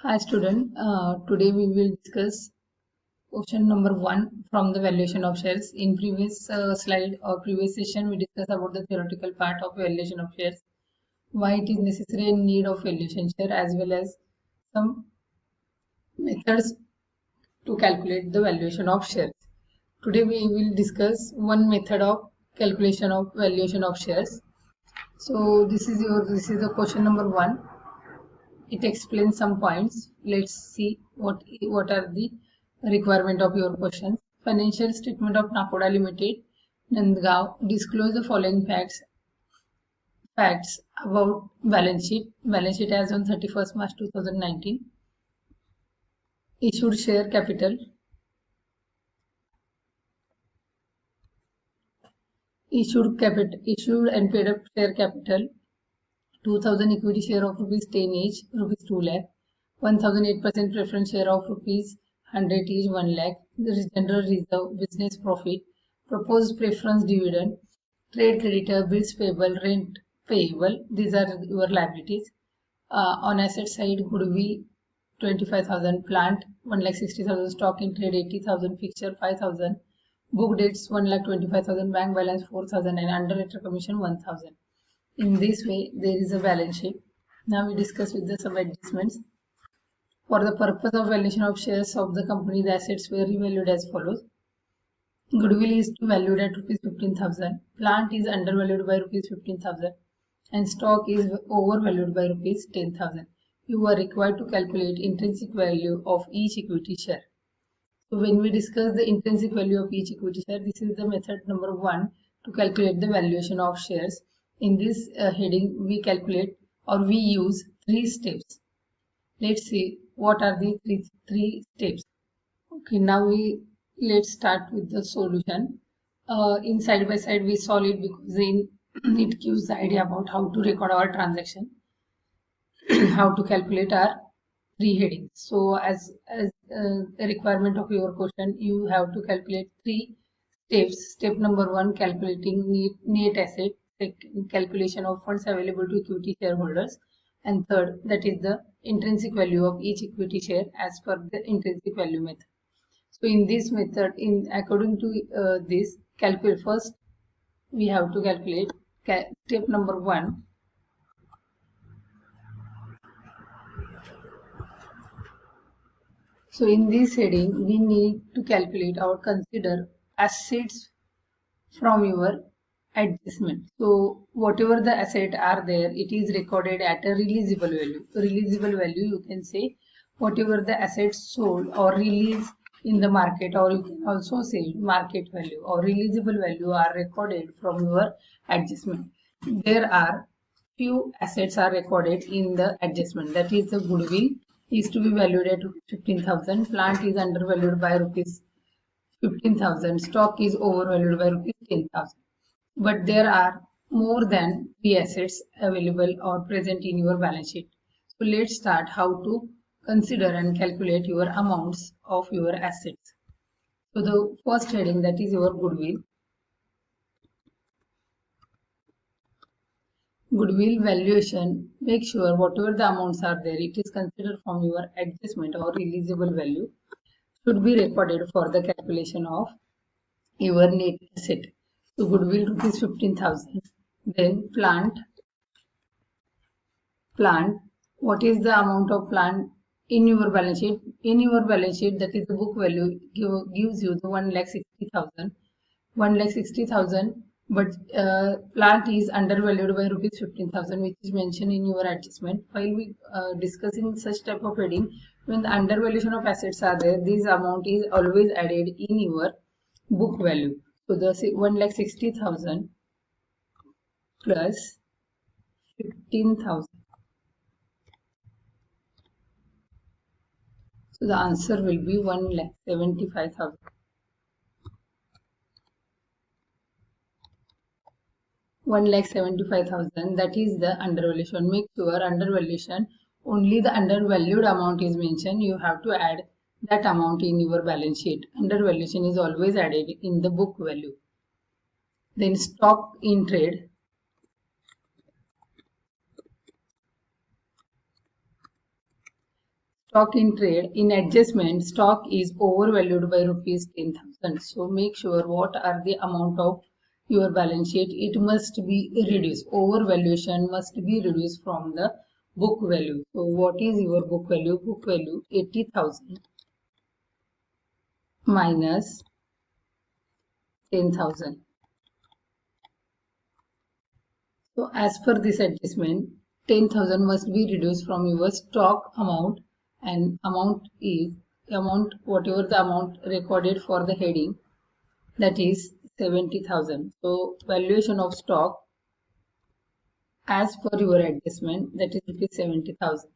Hi student, today we will discuss question number 1 from the valuation of shares. In previous slide or previous session we discussed about the theoretical part of valuation of shares, why it is necessary and need of valuation share as well as some methods to calculate the valuation of shares. Today we will discuss one method of calculation of valuation of shares. So this is the question number 1. It explains some points. Let's see what are the requirement of your questions. Financial statement of Nakoda Limited, Nandgaon, disclose the following facts about balance sheet. Balance sheet as on 31st March 2019. Issued share capital. Issued and paid up share capital. 2000 equity share of rupees 10 each, rupees 2 lakh. 1008% preference share of rupees 100 each, 1 lakh. There is general reserve, business profit, proposed preference dividend, trade creditor, bills payable, rent payable. These are your liabilities. On asset side, goodwill 25,000, plant 1,60,000, stock in trade 80,000, fixture 5,000, book dates 1,25,000, bank balance 4,000, and underwriter commission 1,000. In this way, there is a balance sheet. Now we discuss with the some adjustments. For the purpose of valuation of shares of the company, the assets were revalued as follows. Goodwill is valued at rupees 15,000. Plant is undervalued by rupees 15,000 and stock is overvalued by rupees 10,000. You are required to calculate intrinsic value of each equity share. So when we discuss the intrinsic value of each equity share, this is the method number 1 to calculate the valuation of shares. In this heading, we calculate or we use 3 steps. Let's see what are the three steps. Okay, now let's start with the solution. In side by side we solve it because it gives the idea about how to record our transaction, how to calculate our three headings. So as a requirement of your question, you have to calculate 3 steps. Step number 1, calculating net asset. Second, calculation of funds available to equity shareholders, and third, that is the intrinsic value of each equity share as per the intrinsic value method. So in this method, according to this, first we have to calculate step number 1. So in this heading, we need to calculate or consider assets from your adjustment. So whatever the asset are there, it is recorded at a releasable value. Releasable value, you can say whatever the assets sold or released in the market, or you can also say market value or releasable value are recorded from your adjustment. There are few assets are recorded in the adjustment. That is, the goodwill is to be valued at 15,000. Plant is undervalued by rupees 15,000. Stock is overvalued by rupees 10,000. But there are more than 3 assets available or present in your balance sheet. So let's start how to consider and calculate your amounts of your assets. So the first heading, that is your goodwill. Goodwill valuation, make sure whatever the amounts are there, it is considered from your adjustment or releasable value, should be recorded for the calculation of your net asset. So goodwill rupees 15,000. Then plant, what is the amount of plant in your balance sheet? In your balance sheet, that is the book value gives you the 1,60,000. 1,60,000, but plant is undervalued by rupees 15,000, which is mentioned in your adjustment. While we discussing such type of heading, when the undervaluation of assets are there, this amount is always added in your book value. So the 1,60,000 plus 15,000. So the answer will be 1,75,000. 1,75,000, that is the undervaluation. Make sure undervaluation, only the undervalued amount is mentioned. You have to add that amount in your balance sheet. Undervaluation is always added in the book value. Then stock in trade. Stock in trade, in adjustment, stock is overvalued by rupees 10,000. So make sure what are the amount of your balance sheet. It must be reduced. Overvaluation must be reduced from the book value. So what is your book value? Book value 80,000 minus 10,000. So as per this adjustment, 10,000 must be reduced from your stock amount, and amount whatever the amount recorded for the heading, that is 70,000. So valuation of stock as per your adjustment, that is rupees 70,000.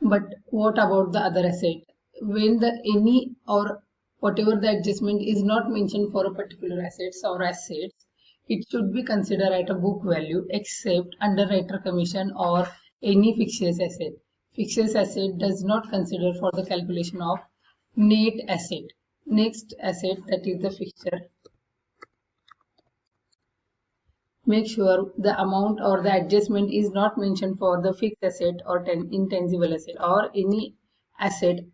But what about the other asset? When the any or whatever the adjustment is not mentioned for a particular assets, it should be considered at a book value except underwriter commission or any fixed asset. Fixed asset does not consider for the calculation of net asset. Next asset, that is the fixture. Make sure the amount or the adjustment is not mentioned for the fixed asset or intangible asset or any asset.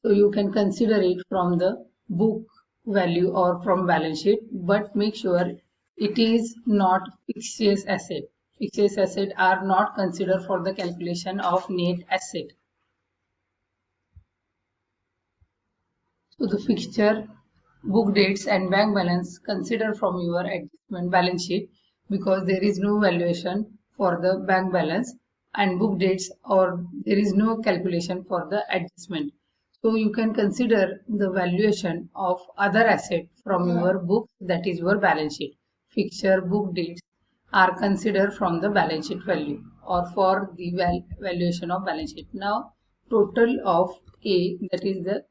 So you can consider it from the book value or from balance sheet, but make sure it is not fixed asset. Fixed asset are not considered for the calculation of net asset. So the fixture, book dates and bank balance consider from your adjustment balance sheet, because there is no valuation for the bank balance and book dates, or there is no calculation for the adjustment. So you can consider the valuation of other asset from your book, that is your balance sheet. Fixture, book dates are considered from the balance sheet value or for the valuation of balance sheet. Now total of A, that is the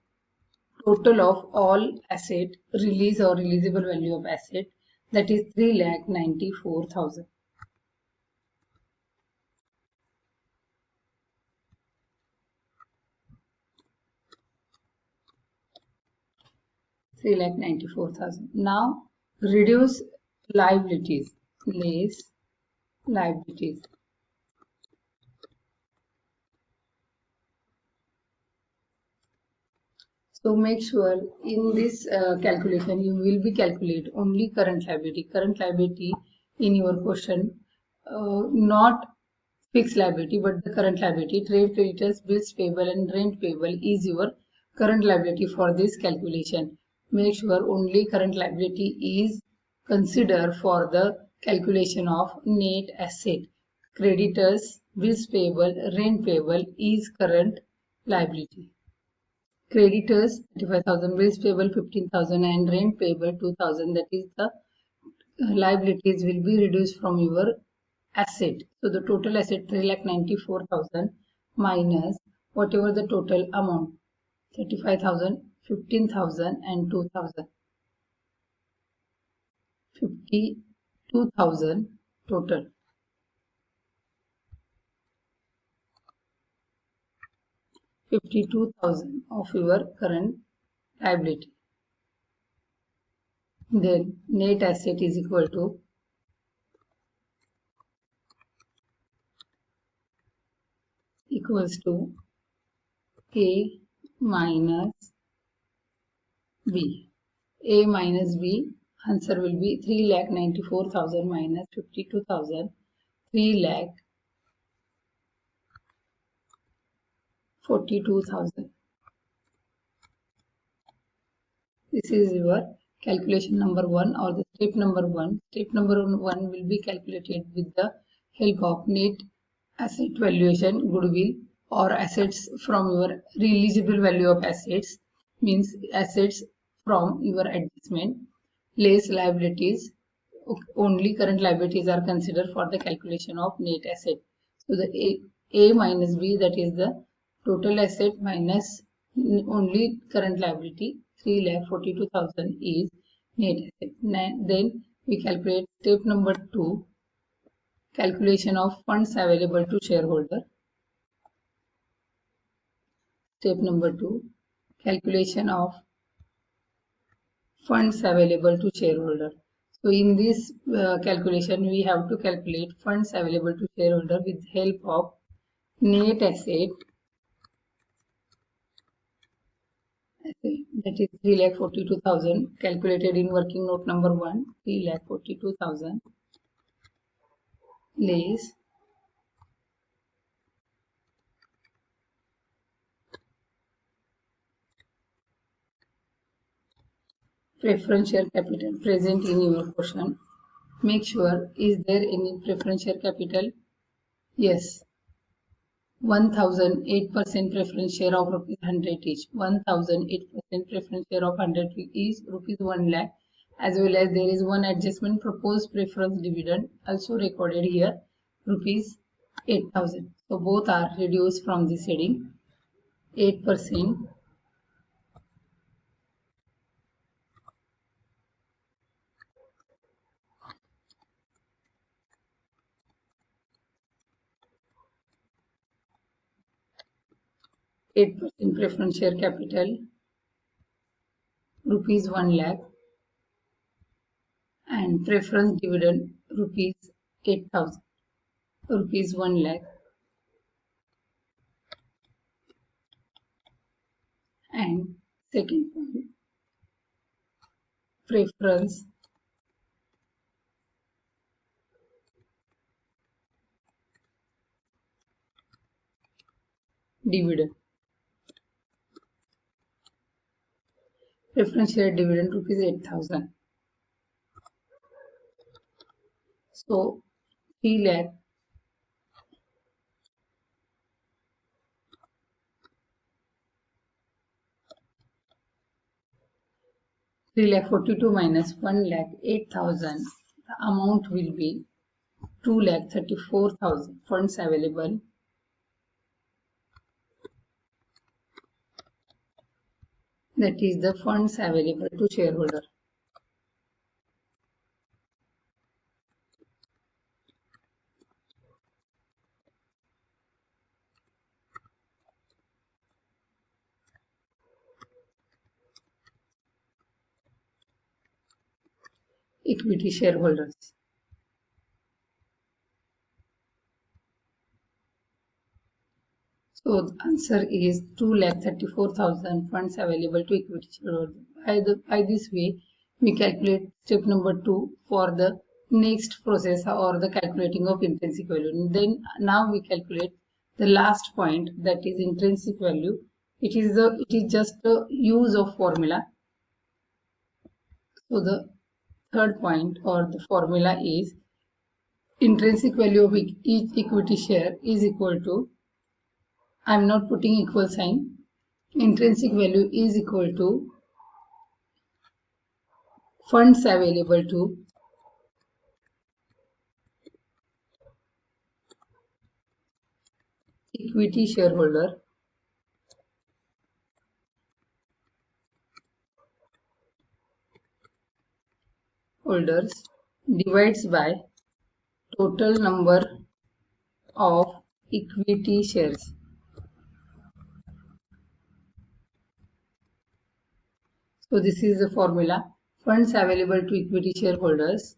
total of all asset, release or releasable value of asset, that is 3,94,000. 3,94,000. Now reduce liabilities, less liabilities. So make sure in this calculation you will be calculate only current liability. Current liability in your question, not fixed liability but the current liability. Trade creditors, bills payable and rent payable is your current liability for this calculation. Make sure only current liability is considered for the calculation of net asset. Creditors, bills payable, rent payable is current liability. Creditors 35,000, bills payable 15,000 and rent payable 2,000, that is the liabilities will be reduced from your asset. So the total asset 3,94,000 minus whatever the total amount 35,000, 15,000 and 2,000. 52,000 total. 52,000 of your current liability. Then net asset is equal to A minus B. A minus B, answer will be 3,94,000 minus 52,000, 3,42,000. This is your calculation number 1 or the step number 1. Step number 1 will be calculated with the help of net asset valuation, goodwill or assets from your releasable value of assets, means assets from your adjustment, less liabilities. Only current liabilities are considered for the calculation of net asset. So the A minus B, that is the total asset minus only current liability, 3,42,000 is net asset. Then we calculate step number 2, calculation of funds available to shareholder. Step number 2, calculation of funds available to shareholder. So in this calculation we have to calculate funds available to shareholder with help of net asset That is 3,42,000 calculated in working note number 1. 3,42,000 less preference share capital present in your question. Make sure, is there any preference share capital? Yes. 1,008% preference share of rupees 100 each. 1,008% preference share of 100 is rupees 1 lakh, as well as there is one adjustment proposed preference dividend also recorded here, rupees 8,000. So both are reduced from this heading. 8% 8% preference share capital rupees 1 lakh and preference dividend rupees 8,000, rupees 1 lakh, and second point, preference dividend. Preference share dividend rupees 8,000. So 3 lakh 3,42,000 minus 1 lakh 8,000. The amount will be 2,34,000 funds available. That is the funds available to shareholder. Equity shareholders. So the answer is 2,34,000 funds available to equity shareholders. By this way, we calculate step number 2 for the next process or the calculating of intrinsic value. And then now we calculate the last point, that is intrinsic value. It is just the use of formula. So the third point or the formula is intrinsic value of each equity share is equal to, I am not putting equal sign. Intrinsic value is equal to funds available to equity shareholder holders divides by total number of equity shares. So this is the formula. Funds available to equity shareholders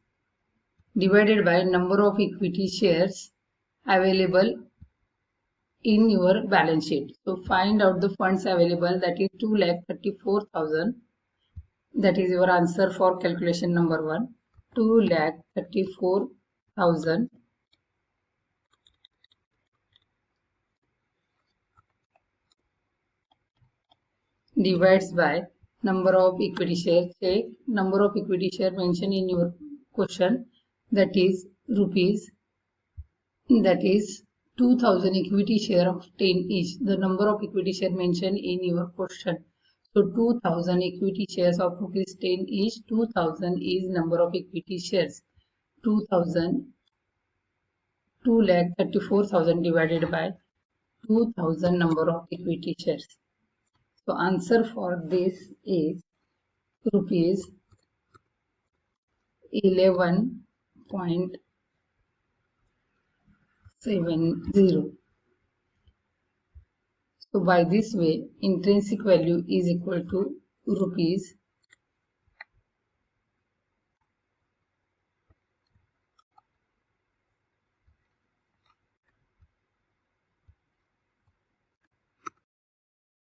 divided by number of equity shares available in your balance sheet. So find out the funds available, that is 2,34,000. That is your answer for calculation number 1. 2,34,000 divides by number of equity shares. Take number of equity share mentioned in your question, that is rupees, that is 2,000 equity share of 10 each. The number of equity share mentioned in your question. So 2,000 equity shares of rupees 10 each. 2,000 is number of equity shares. 2,000, 2,34,000 divided by 2,000 number of equity shares. So answer for this is rupees 11.70. So by this way, intrinsic value is equal to rupees